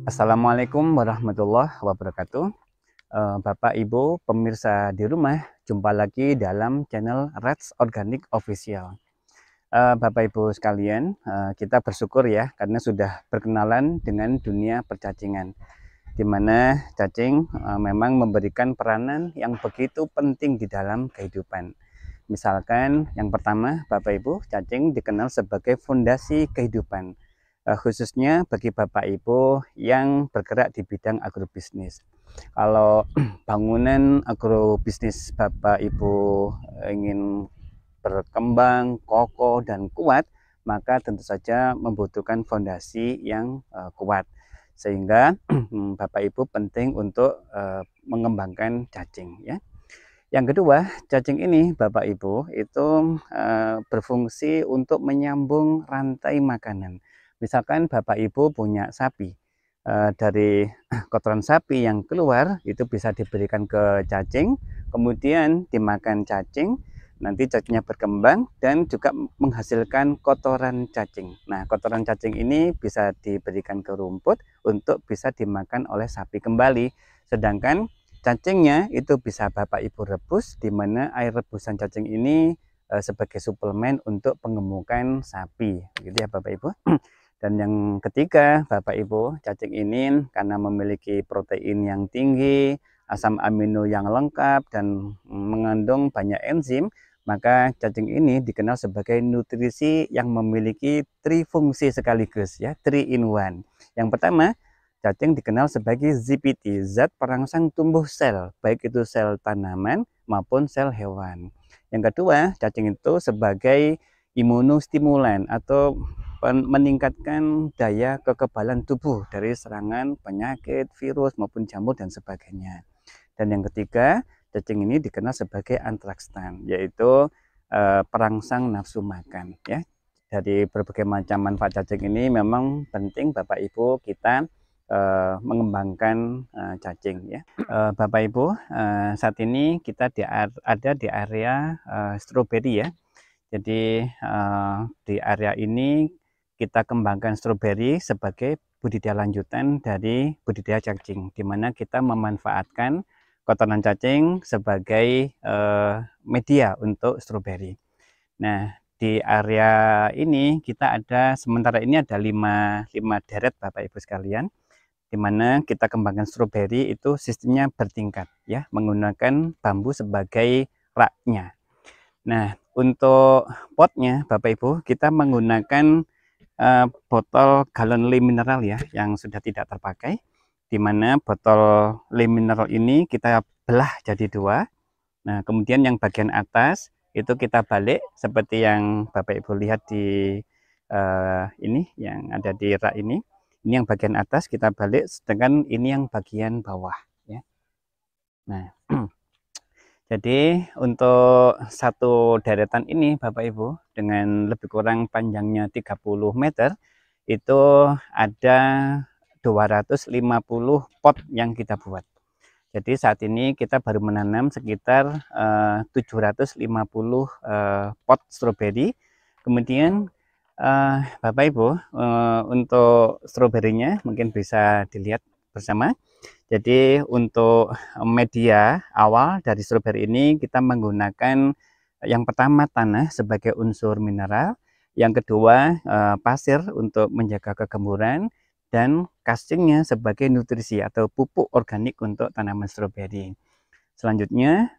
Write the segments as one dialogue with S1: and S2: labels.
S1: Assalamualaikum warahmatullahi wabarakatuh. Bapak Ibu pemirsa di rumah, jumpa lagi dalam channel Reds Organic Official. Bapak Ibu sekalian, kita bersyukur ya karena sudah berkenalan dengan dunia percacingan, di mana cacing memang memberikan peranan yang begitu penting di dalam kehidupan. Misalkan yang pertama, Bapak Ibu, cacing dikenal sebagai fondasi kehidupan, khususnya bagi Bapak Ibu yang bergerak di bidang agrobisnis. Kalau bangunan agrobisnis Bapak Ibu ingin berkembang, kokoh dan kuat, maka tentu saja membutuhkan fondasi yang kuat. Sehingga Bapak Ibu penting untuk mengembangkan cacing ya. Yang kedua, cacing ini Bapak Ibu itu berfungsi untuk menyambung rantai makanan. Misalkan Bapak Ibu punya sapi, dari kotoran sapi yang keluar itu bisa diberikan ke cacing, kemudian dimakan cacing, nanti cacingnya berkembang dan juga menghasilkan kotoran cacing. Nah, kotoran cacing ini bisa diberikan ke rumput untuk bisa dimakan oleh sapi kembali. Sedangkan cacingnya itu bisa Bapak Ibu rebus, di mana air rebusan cacing ini sebagai suplemen untuk penggemukan sapi, gitu ya Bapak Ibu. Dan yang ketiga, Bapak Ibu, cacing ini karena memiliki protein yang tinggi, asam amino yang lengkap dan mengandung banyak enzim, maka cacing ini dikenal sebagai nutrisi yang memiliki trifungsi sekaligus ya, 3 in 1. Yang pertama, cacing dikenal sebagai ZPT, zat perangsang tumbuh sel, baik itu sel tanaman maupun sel hewan. Yang kedua, cacing itu sebagai imunostimulan atau meningkatkan daya kekebalan tubuh dari serangan penyakit, virus maupun jamur dan sebagainya. Dan yang ketiga, cacing ini dikenal sebagai antraks,tan, yaitu perangsang nafsu makan ya. Dari berbagai macam manfaat cacing ini memang penting Bapak Ibu kita mengembangkan cacing ya. Bapak Ibu, saat ini kita ada di area stroberi ya. Jadi di area ini kita kembangkan stroberi sebagai budidaya lanjutan dari budidaya cacing, di mana kita memanfaatkan kotoran cacing sebagai media untuk stroberi. Nah, di area ini kita ada sementara ini ada 5 deret Bapak Ibu sekalian, di mana kita kembangkan stroberi itu sistemnya bertingkat ya, menggunakan bambu sebagai raknya. Nah, untuk potnya Bapak Ibu kita menggunakan botol galon le mineral ya, yang sudah tidak terpakai, di mana botol le mineral ini kita belah jadi 2. Nah, kemudian yang bagian atas itu kita balik seperti yang Bapak Ibu lihat di ini yang ada di rak ini. Ini yang bagian atas kita balik, sedangkan ini yang bagian bawah ya. Nah, jadi untuk satu deretan ini Bapak Ibu dengan lebih kurang panjangnya 30 meter itu ada 250 pot yang kita buat. Jadi saat ini kita baru menanam sekitar 750 pot stroberi. Kemudian Bapak Ibu, untuk stroberinya mungkin bisa dilihat bersama. Jadi untuk media awal dari stroberi ini kita menggunakan yang pertama tanah sebagai unsur mineral, yang kedua pasir untuk menjaga kegemburan, dan casingnya sebagai nutrisi atau pupuk organik untuk tanaman stroberi. Selanjutnya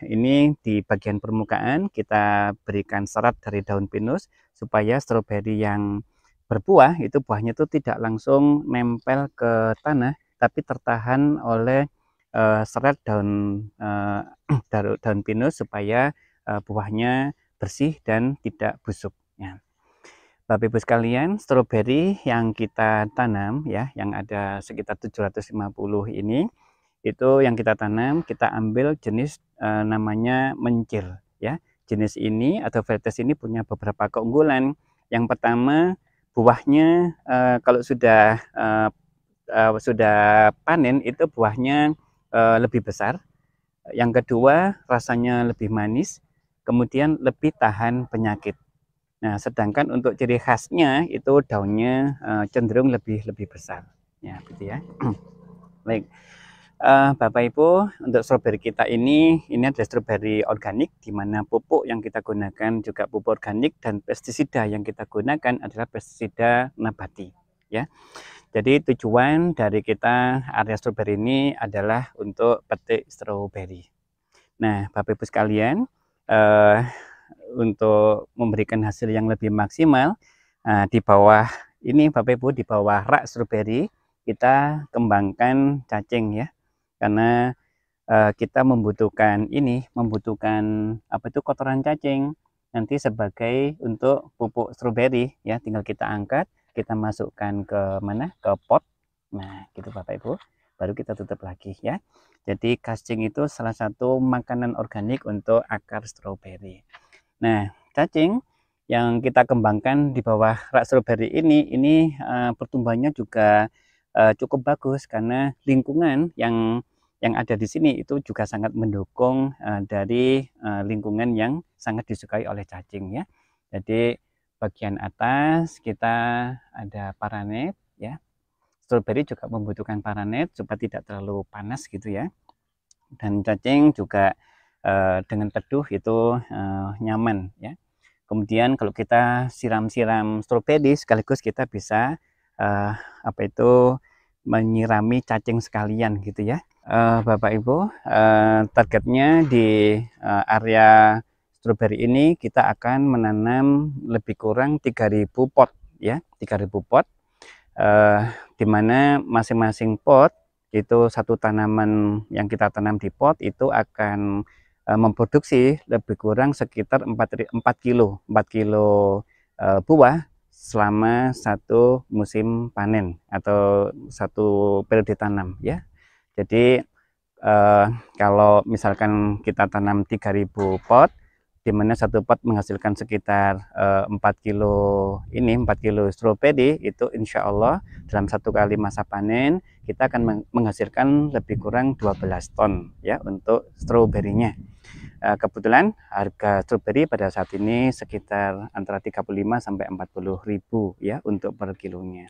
S1: ini di bagian permukaan kita berikan serat dari daun pinus supaya stroberi yang berbuah itu buahnya itu tidak langsung nempel ke tanah, tapi tertahan oleh serat daun daun pinus supaya buahnya bersih dan tidak busuk ya. Bapak Ibu sekalian, stroberi yang kita tanam ya, yang ada sekitar 750 ini, itu yang kita tanam, kita ambil jenis namanya mencil ya. Jenis ini atau varietas ini punya beberapa keunggulan. Yang pertama, buahnya kalau sudah panen itu buahnya lebih besar. Yang kedua, rasanya lebih manis, kemudian lebih tahan penyakit. Nah, sedangkan untuk ciri khasnya itu daunnya cenderung lebih besar. Ya, gitu ya. Baik. Bapak Ibu, untuk stroberi kita ini adalah stroberi organik, di mana pupuk yang kita gunakan juga pupuk organik, dan pestisida yang kita gunakan adalah pestisida nabati. Ya, jadi tujuan dari kita area stroberi ini adalah untuk petik stroberi. Nah, Bapak Ibu sekalian, eh, untuk memberikan hasil yang lebih maksimal, di bawah ini Bapak Ibu, di bawah rak stroberi kita kembangkan cacing ya, karena kita membutuhkan apa itu, kotoran cacing nanti sebagai untuk pupuk stroberi ya. Tinggal kita angkat, kita masukkan ke mana, ke pot. Nah gitu Bapak Ibu, baru kita tutup lagi ya. Jadi cacing itu salah satu makanan organik untuk akar stroberi. Nah, cacing yang kita kembangkan di bawah rak stroberi ini pertumbuhannya juga cukup bagus, karena lingkungan yang ada di sini itu juga sangat mendukung dari lingkungan yang sangat disukai oleh cacing ya. Jadi bagian atas kita ada paranet ya. Stroberi juga membutuhkan paranet supaya tidak terlalu panas gitu ya. Dan cacing juga dengan teduh itu nyaman ya. Kemudian kalau kita siram-siram stroberi, sekaligus kita bisa apa itu, menyirami cacing sekalian gitu ya. Bapak Ibu, targetnya di area stroberi ini kita akan menanam lebih kurang 3.000 pot ya, 3.000 pot, di mana masing-masing pot itu satu tanaman yang kita tanam di pot itu akan memproduksi lebih kurang sekitar 4 kilo buah selama satu musim panen atau satu periode tanam ya. Jadi kalau misalkan kita tanam 3.000 pot, di mana satu pot menghasilkan sekitar 4 kilo stroberi, itu insya Allah dalam satu kali masa panen kita akan menghasilkan lebih kurang 12 ton ya untuk stroberinya. Kebetulan harga stroberi pada saat ini sekitar antara 35 sampai 40.000 ya untuk per kilonya.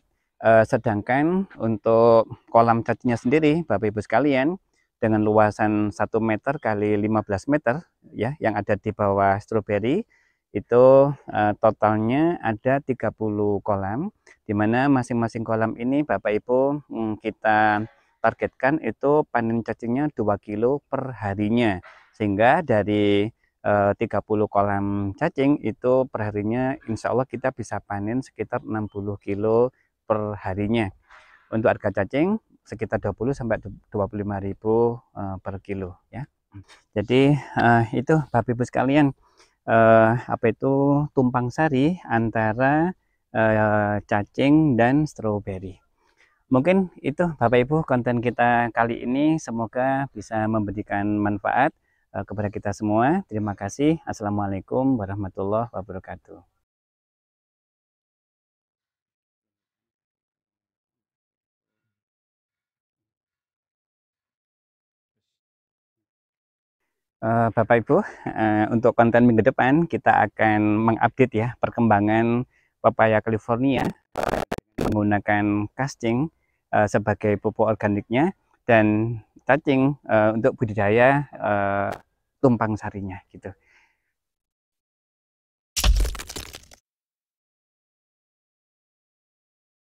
S1: Sedangkan untuk kolam cacingnya sendiri Bapak Ibu sekalian, dengan luasan 1 meter kali 15 meter ya, yang ada di bawah stroberi itu totalnya ada 30 kolam, di mana masing-masing kolam ini Bapak Ibu kita targetkan itu panen cacingnya 2 kilo per harinya, sehingga dari 30 kolam cacing itu perharinya insya Allah kita bisa panen sekitar 60 kilo per harinya. Untuk harga cacing sekitar 20 sampai 25.000 per kilo ya. Jadi itu Bapak Ibu sekalian, apa itu, tumpang sari antara cacing dan stroberi. Mungkin itu Bapak Ibu konten kita kali ini, semoga bisa memberikan manfaat kepada kita semua. Terima kasih. Assalamualaikum warahmatullahi wabarakatuh. Bapak Ibu, untuk konten minggu depan kita akan mengupdate ya perkembangan pepaya California menggunakan casting sebagai pupuk organiknya, dan cacing untuk budidaya tumpang sarinya gitu.